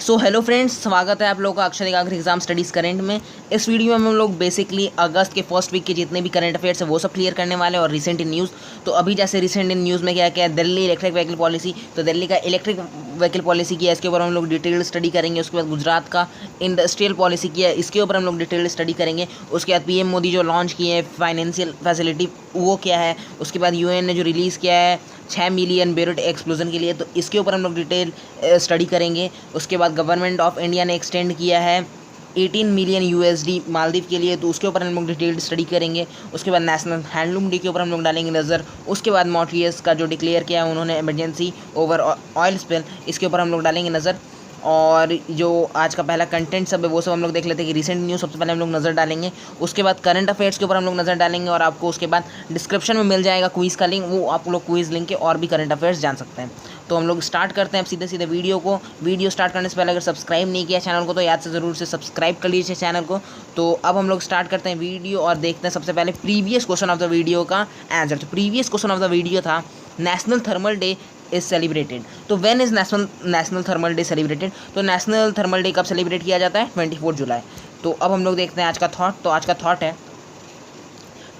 So hello friends, स्वागत है आप लोगों का अक्षर एकाग्र एग्जाम स्टडीज़ करंट में। इस वीडियो में हम लोग बेसिकली अगस्त के फर्स्ट वीक के जितने भी करंट अफेयर्स है वो सब क्लियर करने वाले हैं और रिसेंट इन न्यूज़। तो अभी जैसे रिसेंट इन न्यूज़ में क्या क्या है, दिल्ली इलेक्ट्रिक व्हीकल पॉलिसी। तो दिल्ली का इलेक्ट्रिक व्हीकल पॉलिसी किया है, इसके ऊपर हम लोग डिटेल स्टडी करेंगे। उसके बाद गुजरात का इंडस्ट्रियल पॉलिसी किया है, इसके ऊपर हम लोग डिटेल स्टडी करेंगे। उसके बाद पीएम मोदी जो लॉन्च किए हैं फाइनेंशियल फैसिलिटी वो क्या है। उसके बाद यूएन ने जो रिलीज़ किया है 6 मिलियन बेरूट एक्सप्लोजन के लिए, तो इसके ऊपर हम लोग डिटेल स्टडी करेंगे। उसके बाद गवर्नमेंट ऑफ इंडिया ने एक्सटेंड किया है 18 मिलियन यूएसडी मालदीव के लिए, तो उसके ऊपर हम लोग डिटेल्ड स्टडी करेंगे। उसके बाद नेशनल हैंडलूम डे के ऊपर हम लोग डालेंगे नज़र। उसके बाद मॉरिशस का जो डिक्लेयर किया है उन्होंने इमरजेंसी ओवर ऑयल स्पिल, इसके ऊपर हम लोग डालेंगे नज़र। और जो आज का पहला कंटेंट सब है वो सब हम लोग देख लेते हैं कि रिसेंट न्यूज़ सबसे पहले हम लोग नज़र डालेंगे। उसके बाद करंट अफेयर्स के ऊपर हम लोग नज़र डालेंगे और आपको उसके बाद डिस्क्रिप्शन में मिल जाएगा क्विज़ का लिंक, वो आप लोग क्विज़ लिंक के और भी करंट अफेयर्स जान सकते हैं। तो हम लोग स्टार्ट करते हैं अब सीधे सीधे वीडियो को। वीडियो स्टार्ट करने से पहले अगर सब्सक्राइब नहीं किया चैनल को तो याद से ज़रूर से सब्सक्राइब कर लीजिए चैनल को। तो अब हम लोग स्टार्ट करते हैं वीडियो और देखते हैं सबसे पहले previous question of the video का आंसर। तो previous question of the video था national thermal day is celebrated. तो when is national thermal day celebrated. तो नेशनल थर्मल डे कब सेलिब्रेट किया जाता है? 24 जुलाई। तो अब हम लोग देखते हैं आज का थॉट। तो आज का थॉट है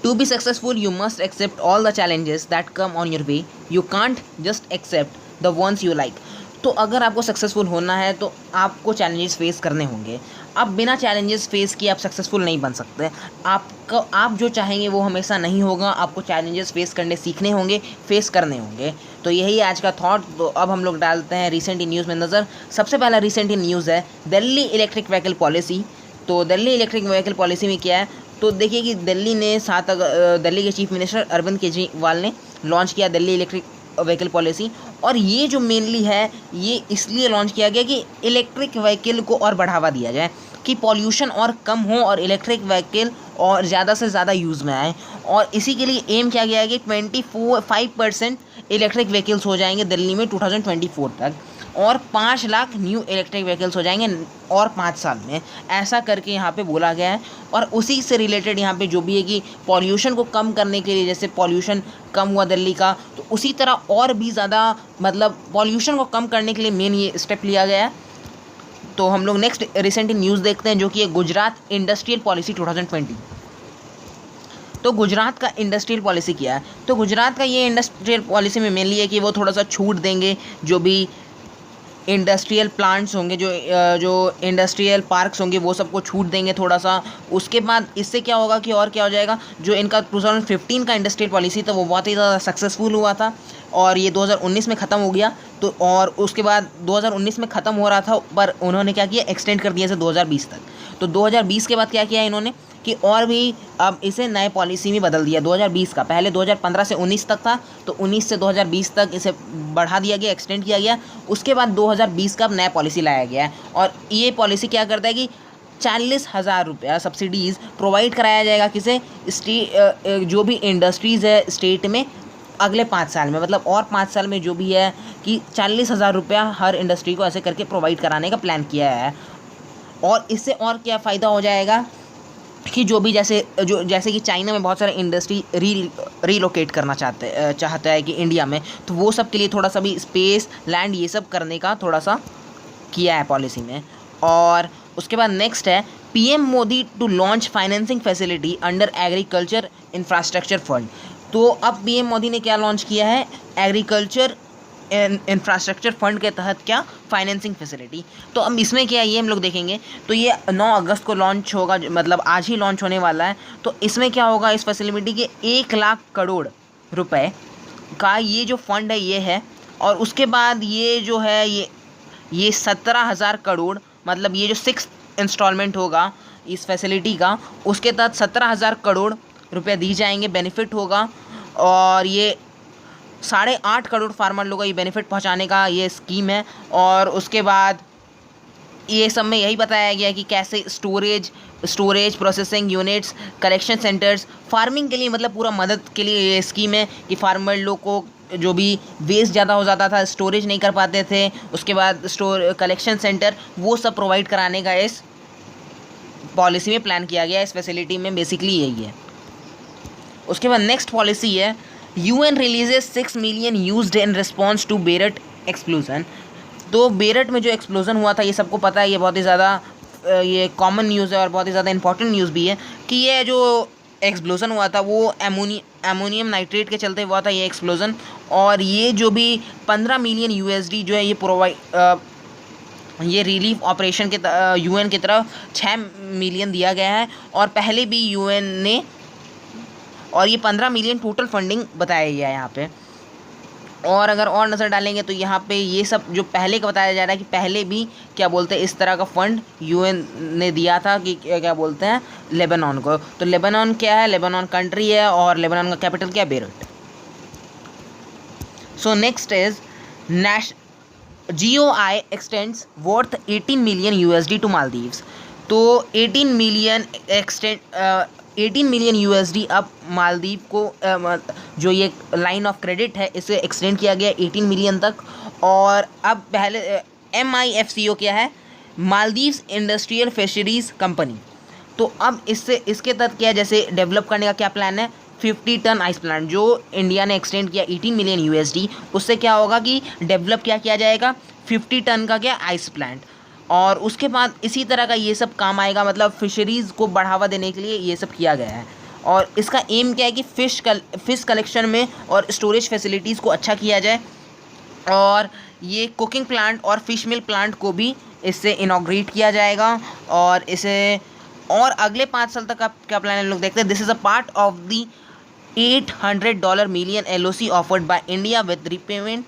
to be successful you must accept all the challenges that come on your way, you can't just accept the ones you like. तो अगर आपको सक्सेसफुल होना है तो आपको चैलेंजेस फेस करने होंगे। आप बिना चैलेंजेस फेस किए आप सक्सेसफुल नहीं बन सकते। आप जो चाहेंगे वो हमेशा नहीं होगा। आपको चैलेंजेस फेस करने सीखने होंगे, फेस करने होंगे। तो यही आज का थॉट। तो अब हम लोग डालते हैं रिसेंट इन न्यूज़ में नज़र। सबसे पहला रिसेंट इन न्यूज़ है दिल्ली इलेक्ट्रिक व्हीकल पॉलिसी। तो दिल्ली इलेक्ट्रिक व्हीकल पॉलिसी में क्या है, तो देखिए कि दिल्ली के चीफ मिनिस्टर अरविंद केजरीवाल ने लॉन्च किया दिल्ली इलेक्ट्रिक व्हीकल पॉलिसी। और ये जो मेनली है ये इसलिए लॉन्च किया गया कि इलेक्ट्रिक व्हीकल को और बढ़ावा दिया जाए, कि पॉल्यूशन और कम हो और इलेक्ट्रिक व्हीकल और ज़्यादा से ज़्यादा यूज़ में आए। और इसी के लिए एम किया गया है कि 25% इलेक्ट्रिक व्हीकल्स हो जाएंगे दिल्ली में 2024 तक, और 5 लाख न्यू इलेक्ट्रिक व्हीकल्स हो जाएंगे और 5 साल में, ऐसा करके यहाँ पे बोला गया है। और उसी से रिलेटेड यहाँ पे जो भी है कि पॉल्यूशन को कम करने के लिए, जैसे पॉल्यूशन कम हुआ दिल्ली का, तो उसी तरह और भी ज़्यादा मतलब पॉल्यूशन को कम करने के लिए मेन ये स्टेप लिया गया है। तो हम लोग नेक्स्ट रिसेंट न्यूज़ देखते हैं जो कि है गुजरात इंडस्ट्रियल पॉलिसी 2020। तो गुजरात का इंडस्ट्रियल पॉलिसी क्या है, तो गुजरात का ये इंडस्ट्रियल पॉलिसी में मेनली है कि वो थोड़ा सा छूट देंगे जो भी इंडस्ट्रियल प्लांट्स होंगे, जो इंडस्ट्रियल पार्क्स होंगे वो सबको छूट देंगे थोड़ा सा। उसके बाद इससे क्या होगा कि और क्या हो जाएगा, जो इनका 2015 का इंडस्ट्रियल पॉलिसी था वो बहुत ही ज़्यादा सक्सेसफुल हुआ था और ये 2019 में ख़त्म हो गया। तो और उसके बाद 2019 में ख़त्म हो रहा था पर उन्होंने क्या किया, एक्सटेंड कर दिया इसे 2020 तक। तो 2020 के बाद क्या किया इन्होंने कि और भी अब इसे नए पॉलिसी में बदल दिया 2020 का। पहले 2015 से 19 तक था, तो 19 से 2020 तक इसे बढ़ा दिया गया, एक्सटेंड किया गया। उसके बाद 2020 का अब नया पॉलिसी लाया गया है और ये पॉलिसी क्या करता है कि 40,000 रुपया सब्सिडीज़ प्रोवाइड कराया जाएगा किसे, जो भी इंडस्ट्रीज़ है स्टेट में अगले 5 साल में, मतलब और 5 साल में जो भी है कि 40,000 रुपया हर इंडस्ट्री को ऐसे करके प्रोवाइड कराने का प्लान किया है। और इससे और क्या फ़ायदा हो जाएगा कि जो भी जैसे कि चाइना में बहुत सारे इंडस्ट्री रीलोकेट करना चाहता है कि इंडिया में, तो वो सब के लिए थोड़ा सा भी स्पेस लैंड ये सब करने का थोड़ा सा किया है पॉलिसी में। और उसके बाद नेक्स्ट है PM Modi to launch financing facility under agriculture infrastructure fund. तो अब पीएम मोदी ने क्या लॉन्च किया है, एग्रीकल्चर इंफ्रास्ट्रक्चर फंड के तहत क्या फाइनेंसिंग फैसिलिटी। तो अब इसमें क्या है ये हम लोग देखेंगे। तो ये 9 अगस्त को लॉन्च होगा, मतलब आज ही लॉन्च होने वाला है। तो इसमें क्या होगा, इस फैसिलिटी के 1 लाख करोड़ रुपए का ये जो फंड है ये है। और उसके बाद ये जो है ये 17,000 करोड़, मतलब ये जो 6th इंस्टॉलमेंट होगा इस फैसिलिटी का, उसके तहत 17,000 करोड़ रुपये दी जाएंगे, बेनिफिट होगा। और ये 8.5 करोड़ फार्मर लोगों को ये बेनिफिट पहुंचाने का ये स्कीम है। और उसके बाद ये सब में यही बताया गया है कि कैसे storage processing units, collection centres farming के लिए, मतलब पूरा मदद के लिए ये स्कीम है कि फार्मर लोग को जो भी वेस्ट ज़्यादा हो जाता था, स्टोरेज नहीं कर पाते थे, उसके बाद कलेक्शन सेंटर वो सब प्रोवाइड कराने का इस पॉलिसी में प्लान किया गया है। इस फैसिलिटी में बेसिकली यही है। उसके बाद नेक्स्ट पॉलिसी है UN releases 6 million used in response to Beirut explosion। तो बेरठ में जो एक्सप्लोजन हुआ था ये सबको पता है, ये बहुत ही ज़्यादा ये कॉमन न्यूज़ है और बहुत ही ज़्यादा इंपॉर्टेंट न्यूज़ भी है कि ये जो एक्सप्लोजन हुआ था वो एमोनियम नाइट्रेट के चलते हुआ था ये एक्सप्लोजन। और ये जो भी 15 मिलियन यूएसडी जो है ये रिलीफ ऑपरेशन के यूएन की तरफ 6 मिलियन दिया गया है और पहले भी यूएन ने, और ये 15 मिलियन टोटल फंडिंग बताया गया है यहाँ पे। और अगर और नज़र डालेंगे तो यहाँ पे ये सब जो पहले का बताया जा रहा है कि पहले भी क्या बोलते हैं इस तरह का फंड यूएन ने दिया था कि क्या बोलते हैं लेबनान को। तो लेबनान क्या है, लेबनान कंट्री है और लेबनान का कैपिटल क्या है, Beirut. So next is GOI extends worth 18 million USD to Maldives. तो 18 मिलियन यूएसडी अब मालदीव को जो ये लाइन ऑफ क्रेडिट है इसे एक्सटेंड किया गया 18 मिलियन तक। और अब पहले MIFCO क्या है, मालदीव्स इंडस्ट्रियल फिशरीज कंपनी। तो अब इसके तहत क्या है, जैसे डेवलप करने का क्या प्लान है, 50 टन आइस प्लांट जो इंडिया ने एक्सटेंड किया 18 मिलियन यूएसडी, उससे क्या होगा कि डेवलप क्या किया जाएगा 50 टन का क्या आइस प्लांट। और उसके बाद इसी तरह का ये सब काम आएगा, मतलब फिशरीज़ को बढ़ावा देने के लिए ये सब किया गया है। और इसका एम क्या है कि फ़िश कलेक्शन में और स्टोरेज फैसिलिटीज़ को अच्छा किया जाए। और ये कुकिंग प्लांट और फिश मिल प्लांट को भी इससे इनॉग्रेट किया जाएगा। और इसे और अगले 5 साल तक क्या प्लान है लोग देखते हैं। This is a part of the $800 million LOC offered by India with repayment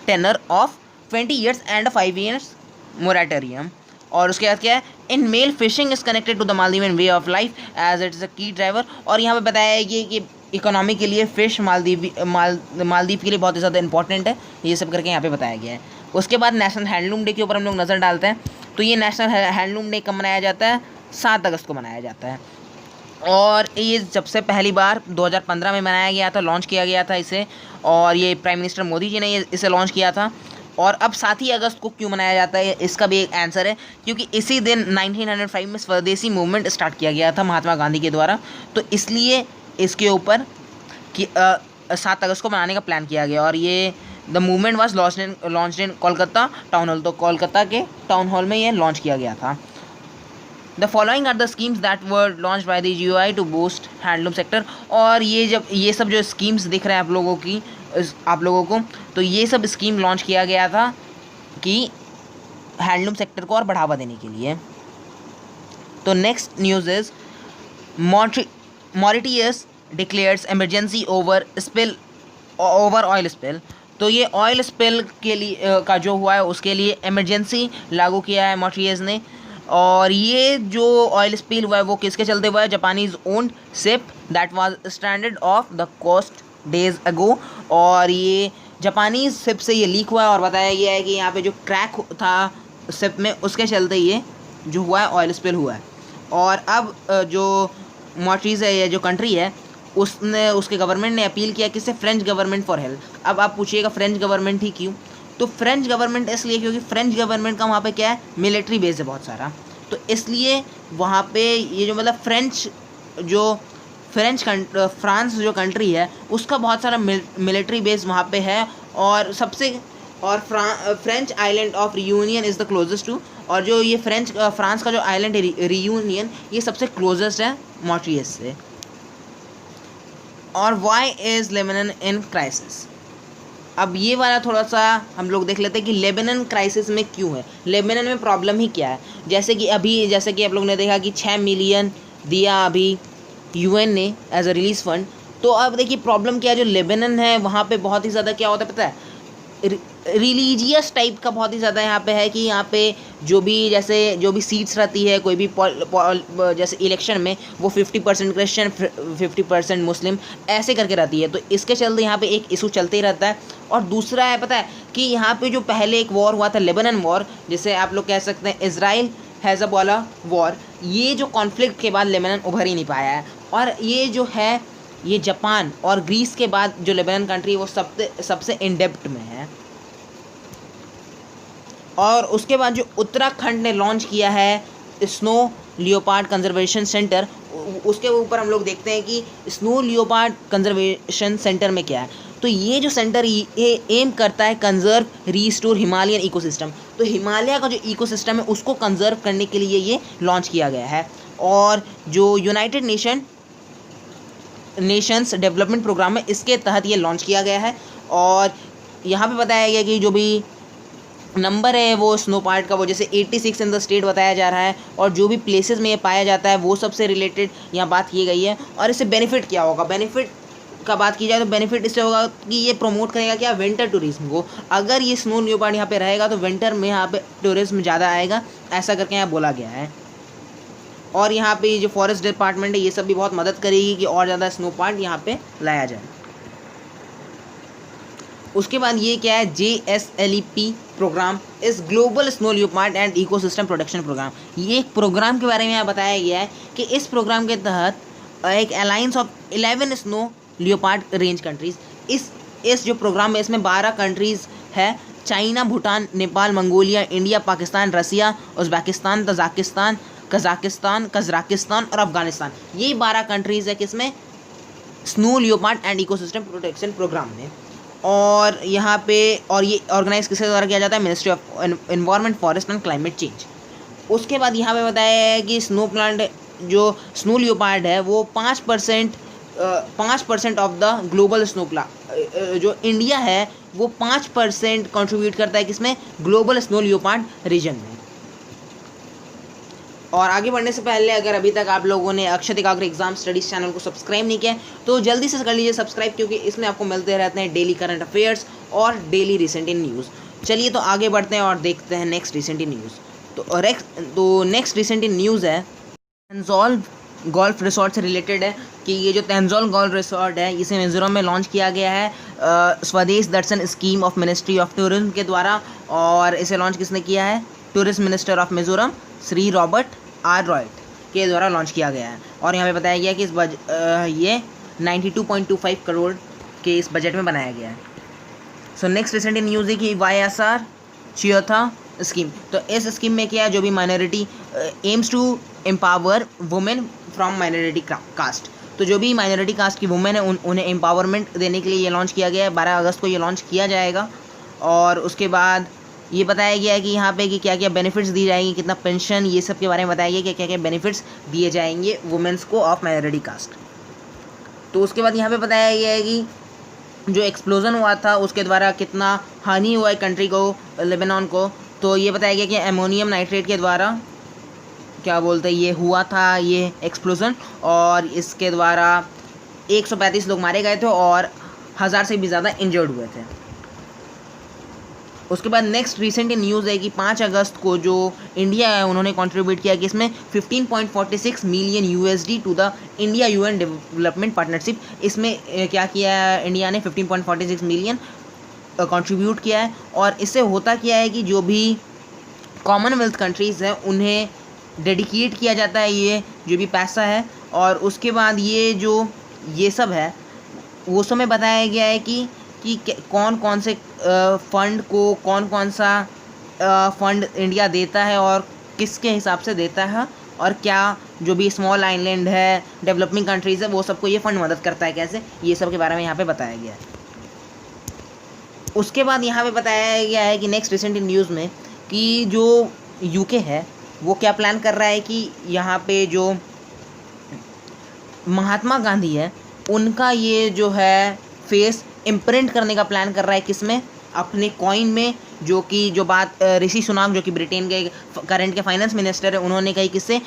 tenor of 20 years and 5 years moratorium. और उसके बाद क्या है, in Male fishing is connected to the Maldivian way of life as it is a key driver. और यहाँ पे बताया है कि इकोनॉमी के लिए फ़िश मालदीव के लिए बहुत ही ज़्यादा इंपॉर्टेंट है, ये सब करके यहाँ पे बताया गया है। उसके बाद नेशनल हैंडलूम डे के ऊपर हम लोग नज़र डालते हैं। तो ये नेशनल हैंडलूम डे कब मनाया जाता है, 7 अगस्त को मनाया जाता है। और ये जब से पहली बार 2015 में मनाया गया था, लॉन्च किया गया था इसे। और ये प्राइम मिनिस्टर मोदी जी ने इसे लॉन्च किया था। और अब 7 ही अगस्त को क्यों मनाया जाता है, इसका भी एक आंसर है, क्योंकि इसी दिन 1905 में स्वदेशी मूवमेंट स्टार्ट किया गया था महात्मा गांधी के द्वारा। तो इसलिए इसके ऊपर कि 7 अगस्त को मनाने का प्लान किया गया। और ये the movement was launched in Kolkata town hall. तो कोलकाता के टाउन हॉल में ये लॉन्च किया गया था। The following are the schemes that were launch by the GOI to boost handloom sector. और ये सब जो स्कीम्स दिख रहे हैं आप लोगों को, तो ये सब स्कीम लॉन्च किया गया था कि हैंडलूम सेक्टर को और बढ़ावा देने के लिए। तो next news is Mauritius declares emergency over oil spill. तो ये ऑयल स्पिल के लिए का जो हुआ है उसके लिए इमरजेंसी लागू किया है मॉरिटियस ने। और ये जो ऑयल स्पिल हुआ है वो किसके चलते हुआ है, Japanese owned ship that was stranded off the coast days ago. और ये जापानीज शिप से ये लीक हुआ है और बताया गया है कि यहाँ पे जो क्रैक था शिप में उसके चलते ये जो हुआ है ऑयल स्पिल हुआ है। और अब जो मॉरिशस है, ये जो कंट्री है, उसके गवर्नमेंट ने अपील किया किससे, फ्रेंच गवर्नमेंट फॉर हेल्प। अब आप पूछिएगा फ्रेंच गवर्नमेंट ही क्यों, तो फ्रेंच गवर्नमेंट इसलिए क्योंकि फ्रेंच गवर्नमेंट का वहाँ पे क्या है, मिलिट्री बेस है बहुत सारा। तो इसलिए वहाँ पे ये जो मतलब फ्रांस जो कंट्री है उसका बहुत सारा मिलिट्री बेस वहाँ पे है। और French island of Reunion is the closest to. और जो ये फ्रांस का जो आइलैंड है रियूनियन, ये सबसे क्लोजेस्ट है मॉरिशस से। और why is Lebanon in crisis. अब ये वाला थोड़ा सा हम लोग देख लेते हैं कि लेबनान क्राइसिस में क्यों है, लेबनान में प्रॉब्लम ही क्या है। जैसे कि आप लोग ने देखा कि 6 मिलियन दिया अभी यूएन ने एज अ रिलीज फंड। तो अब देखिए प्रॉब्लम क्या है, जो लेबनान है वहाँ पे बहुत ही ज़्यादा क्या होता है पता है, रिलीजियस टाइप का बहुत ही ज़्यादा यहाँ पे है कि यहाँ पे जो भी सीट्स रहती है कोई भी जैसे इलेक्शन में वो 50% क्रिश्चियन 50% मुस्लिम ऐसे करके रहती है। तो इसके चलते यहाँ पे एक इशू चलते ही रहता है। और दूसरा है पता है कि यहाँ पे जो पहले एक वॉर हुआ था लेबनान वॉर, जिसे आप लोग कह सकते हैं इजराइल हेज़बोला वॉर, ये जो कॉन्फ्लिक्ट के बाद लेबनान उभर ही नहीं पाया है। और ये जो है ये जापान और ग्रीस के बाद जो लेबनान कंट्री है वो सबसे इन डेप्थ में है। और उसके बाद जो उत्तराखंड ने लॉन्च किया है स्नो लियोपार्ड कंजर्वेशन सेंटर, उसके ऊपर हम लोग देखते हैं कि स्नो लियोपार्ड कंजर्वेशन सेंटर में क्या है। तो ये जो सेंटर एम करता है कंजर्व रीस्टोर हिमालयन इकोसिस्टम। तो हिमालय का जो इकोसिस्टम है उसको कंजर्व करने के लिए ये लॉन्च किया गया है। और जो यूनाइटेड नेशंस डेवलपमेंट प्रोग्राम है इसके तहत ये लॉन्च किया गया है। और यहाँ पे बताया गया कि जो भी नंबर है वो स्नो पार्ट का वो जैसे 86 इन द स्टेट बताया जा रहा है, और जो भी प्लेसेस में ये पाया जाता है वो सबसे रिलेटेड यहाँ बात की गई है। और इससे बेनिफिट क्या होगा, बेनिफिट का बात की जाए तो बेनिफिट इससे होगा कि ये प्रमोट करेगा क्या, विंटर टूरिज्म को। अगर ये स्नो लियोपार्ड यहाँ पे रहेगा तो विंटर में यहाँ पे टूरिज्म ज़्यादा आएगा, ऐसा करके यहाँ बोला गया है। और यहाँ पे जो फॉरेस्ट डिपार्टमेंट है ये सब भी बहुत मदद करेगी कि और ज़्यादा स्नो पार्ट यहाँ पे लाया जाए। उसके बाद ये क्या है, JSLEP programme is global snow leopard and ecosystem protection programme. ये एक प्रोग्राम के बारे में यहाँ बताया गया है कि इस प्रोग्राम के तहत एक alliance of 11 snow leopard range countries, इस जो प्रोग्राम है इसमें 12 कंट्रीज़ है, China, Bhutan, Nepal, Mongolia, India, Pakistan, Russia, Uzbekistan, Tajikistan, Kazakhstan और अफगानिस्तान। ये 12 कंट्रीज़ है किसमें, snow leopard and ecosystem protection program में। और यहाँ पे और ये ऑर्गेनाइज किसके द्वारा किया जाता है, ministry of environment, forest and climate change. उसके बाद यहाँ पे बताया है कि स्नो प्लांट जो स्नो लियोपार्ड है वो 5% of the global snow plant, जो इंडिया है वो 5% कंट्रीब्यूट करता है किसमें, ग्लोबल स्नो लियोपार्ड रीजन में। और आगे बढ़ने से पहले अगर अभी तक आप लोगों ने अक्षत एकाग्र एग्जाम स्टडीज़ चैनल को सब्सक्राइब नहीं किया तो जल्दी से कर लीजिए सब्सक्राइब, क्योंकि इसमें आपको मिलते रहते हैं डेली करंट अफेयर्स और डेली रिसेंट इन न्यूज़। चलिए तो आगे बढ़ते हैं और देखते हैं नेक्स्ट रिसेंट इन न्यूज़। तो नेक्स्ट रिसेंट इन न्यूज़ है तेंजोल गोल्फ रिसोर्ट से रिलेटेड है कि ये जो तेंजोल गोल्फ रिसोर्ट है इसे मिज़ोरम में लॉन्च किया गया है Swadesh Darshan scheme of ministry of tourism के द्वारा। और इसे लॉन्च किसने किया है, tourism minister of Mizoram Shri Robert R Royte के द्वारा लॉन्च किया गया है। और यहाँ पे बताया गया कि इस ये 92.25 करोड़ के इस बजट में बनाया गया है। सो नेक्स्ट रिसेंट न्यूज़ है कि YSR चियोथा स्कीम। तो इस स्कीम में क्या है, जो भी minority aims to empower women from minority caste, तो जो भी माइनॉरिटी कास्ट की वुमेन है उन्हें एम्पावरमेंट देने के लिए ये लॉन्च किया गया है। 12 अगस्त को ये लॉन्च किया जाएगा। और उसके बाद ये बताया गया है कि यहाँ पे कि क्या क्या बेनिफिट्स दी जाएंगी, कितना पेंशन, ये सब के बारे में बताया गया कि क्या क्या बेनिफिट्स दिए जाएंगे वुमेन्स को ऑफ माइनॉरिटी कास्ट। तो उसके बाद यहाँ पे बताया गया है कि जो एक्सप्लोजन हुआ था उसके द्वारा कितना हानि हुआ है कंट्री को, लेबनान को। तो ये बताया गया कि अमोनियम नाइट्रेट के द्वारा क्या बोलते हैं ये हुआ था ये एक्सप्लोजन, और इसके द्वारा 135 लोग मारे गए थे और 1000 से भी ज़्यादा इंजर्ड हुए थे। उसके बाद नेक्स्ट रिसेंट न्यूज़ है कि 5 अगस्त को जो इंडिया है उन्होंने कंट्रीब्यूट किया कि इसमें 15.46 million USD to the India UN development partnership. इसमें क्या किया है इंडिया ने, 15.46 मिलियन कंट्रीब्यूट किया है। और इससे होता क्या है कि जो भी कॉमनवेल्थ कंट्रीज़ हैं उन्हें डेडिकेट किया जाता है ये जो भी पैसा है। और उसके बाद ये सब है वो सब में बताया गया है कि कौन कौन से फ़ंड को कौन सा फ़ंड इंडिया देता है और किसके हिसाब से देता है, और क्या जो भी स्मॉल आइलैंड है, डेवलपिंग कंट्रीज़ है, वो सबको ये फ़ंड मदद करता है कैसे, ये सब के बारे में यहाँ पे बताया गया है। उसके बाद यहाँ पे बताया गया है कि नेक्स्ट रिसेंट न्यूज़ में कि जो UK है वो क्या प्लान कर रहा है कि यहाँ पे जो महात्मा गांधी है उनका ये जो है फेस इम्प्रिंट करने का प्लान कर रहा है किसमें, अपने कॉइन में। जो बात ऋषि सुनाक जो कि ब्रिटेन के करंट के फाइनेंस मिनिस्टर है उन्होंने कही किससे,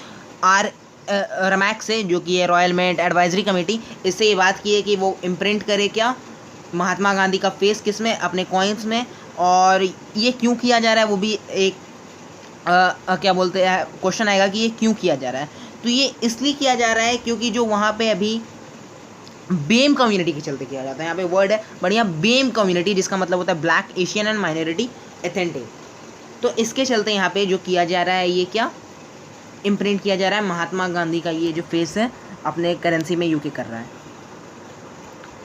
रमैक से, जो कि है रॉयल मिंट एडवाइजरी कमेटी, इससे ये बात की है कि वो इम्प्रिंट करे क्या महात्मा गांधी का फेस किसमें, अपने कॉइन्स में। और ये क्यों किया जा रहा है वो भी एक क्या बोलते हैं क्वेश्चन आएगा कि ये क्यों किया जा रहा है। तो ये इसलिए किया जा रहा है क्योंकि जो वहाँ पे अभी बेम कम्युनिटी के चलते किया जाता है, यहाँ पे वर्ड है बढ़िया बेम कम्युनिटी, जिसका मतलब होता है black Asian and minority authentic. तो इसके चलते यहाँ पे जो किया जा रहा है ये क्या इम्प्रिंट किया जा रहा है, महात्मा गांधी का ये जो फेस है अपने करेंसी में UK कर रहा है।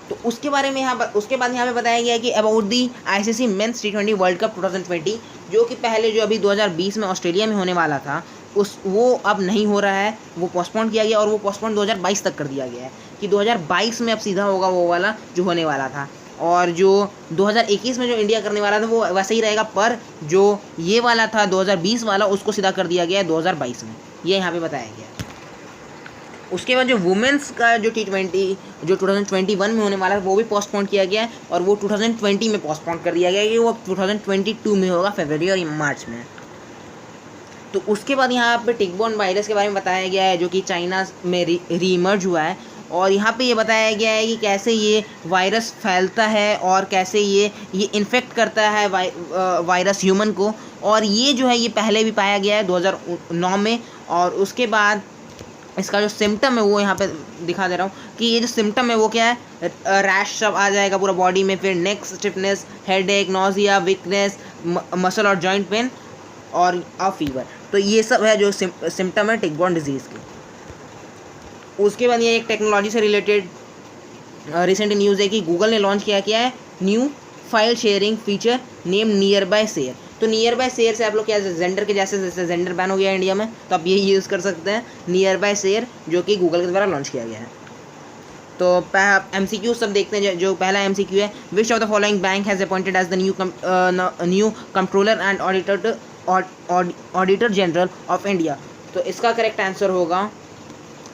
तो उसके बारे में उसके बाद यहाँ पे बताया गया है कि about the ICC men's T20 world cup 2020, जो कि पहले जो अभी 2020 में ऑस्ट्रेलिया में होने वाला था वो अब नहीं हो रहा है, वो पोस्टपोन किया गया और वो पोस्टपोन 2022 तक कर दिया गया है कि 2022 में अब सीधा होगा वो वाला जो होने वाला था। और जो 2021 में जो इंडिया करने वाला था वो वैसे ही रहेगा, पर जो ये वाला था 2020 वाला उसको सीधा कर दिया गया है 2022 में, ये यहाँ पे बताया गया है। उसके बाद जो वुमेंस का जो T20 जो 2021 में होने वाला है वो भी पोस्टपोन किया गया है, और वो 2020 में पोस्टपोन कर दिया गया है कि वो 2022 में होगा, फरवरी और मार्च में। तो उसके बाद यहाँ पे टिक-बॉर्न वायरस के बारे में बताया गया है जो कि चाइना में रीइमर्ज हुआ है, और यहाँ पे ये बताया गया है कि कैसे ये वायरस फैलता है और कैसे ये इन्फेक्ट करता है वायरस ह्यूमन को। और ये जो है ये पहले भी पाया गया है 2009 में, और उसके बाद इसका जो सिम्टम है वो यहाँ पे दिखा दे रहा हूँ कि ये जो सिम्टम है वो क्या है, रैश सब आ जाएगा पूरा बॉडी में, फिर neck stiffness, headache, nausea, weakness, muscle और जॉइंट पेन और फीवर। तो ये सब है जो सिम्टम है टिक-बॉर्न डिजीज़ के। उसके बाद ये एक टेक्नोलॉजी से रिलेटेड रिसेंट न्यूज़ है कि गूगल ने लॉन्च किया है new file sharing feature name near by share. तो नियर बाय शेयर से आप लोग क्या जेंडर के जैसे जेंडर बैन हो गया है इंडिया में, तो आप यही यूज़ कर सकते हैं नियर बाय शेयर, जो कि गूगल के द्वारा लॉन्च किया गया है। तो MCQ सब देखते हैं। जो पहला MCQ है, which of the following bank has appointed as the new controller and auditor general of India. तो इसका करेक्ट आंसर होगा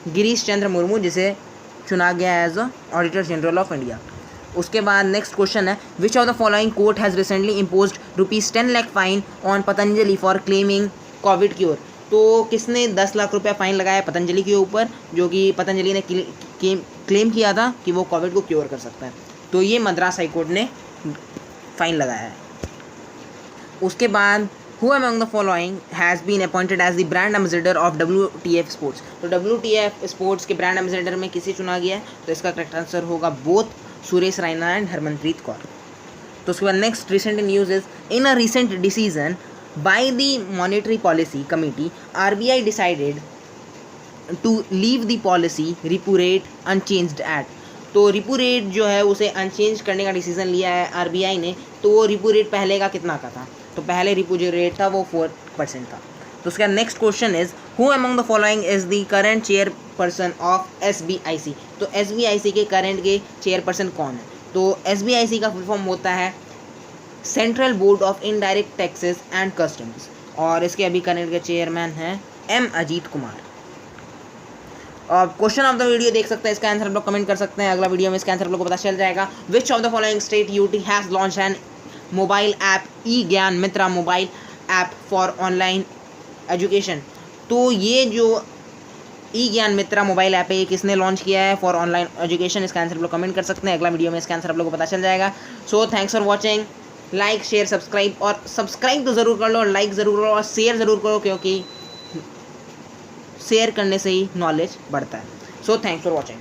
गिरीश चंद्र मुर्मू, जिसे चुना गया as auditor general of India. उसके बाद नेक्स्ट क्वेश्चन है, which of the following court has recently imposed ₹10 lakh fine on Patanjali for claiming Covid cure. तो किसने 10 लाख रुपया फ़ाइन लगाया है पतंजलि के ऊपर, जो कि पतंजलि ने क्लेम किया था कि वो कोविड को क्योर कर सकता है। तो ये मद्रास हाई कोर्ट ने फ़ाइन लगाया है। उसके बाद Who among the following has been appointed as the brand ambassador of WTF Sports? तो WTF Sports के ब्रांड एम्बेसडर में किसे चुना गया है, तो इसका करेक्ट आंसर होगा बोथ सुरेश रैना एंड हरमनप्रीत कौर। तो उसके बाद next recent news is, in a recent decision by the monetary policy committee RBI decided to leave the policy repo rate unchanged at. तो रिपो रेट जो है उसे अनचेंज करने का डिसीजन लिया है RBI ने। तो वो रिपो रेट पहले का कितना का था, तो पहले रिपो जो रेट था वो 4% था। तो उसका next question is, who among the following is the current chairperson of SBIC। तो SBIC के करंट के चेयरपर्सन कौन है, तो SBIC का फुल फॉर्म होता है central board of indirect taxes and customs, और इसके अभी करंट के चेयरमैन हैं M अजीत कुमार। और क्वेश्चन ऑफ द वीडियो देख सकते हैं, इसका आंसर आप लोग कमेंट कर सकते हैं, अगला वीडियो में इसका आंसर आप लोग को पता चल जाएगा। Which of the following state UT has launch an mobile app e-Gyan Mitra mobile app for online education. तो ये जो ई-ज्ञान मित्रा मोबाइल ऐप है ये किसने लॉन्च किया है फॉर ऑनलाइन एजुकेशन, इसका आंसर आप लोग कमेंट कर सकते हैं, अगला वीडियो में इसका आंसर आप लोग को पता चल जाएगा। So thanks for watching, like share subscribe, और सब्सक्राइब तो ज़रूर कर लो, लाइक ज़रूर करो और शेयर ज़रूर करो, क्योंकि शेयर करने से ही नॉलेज बढ़ता है। So thanks for watching.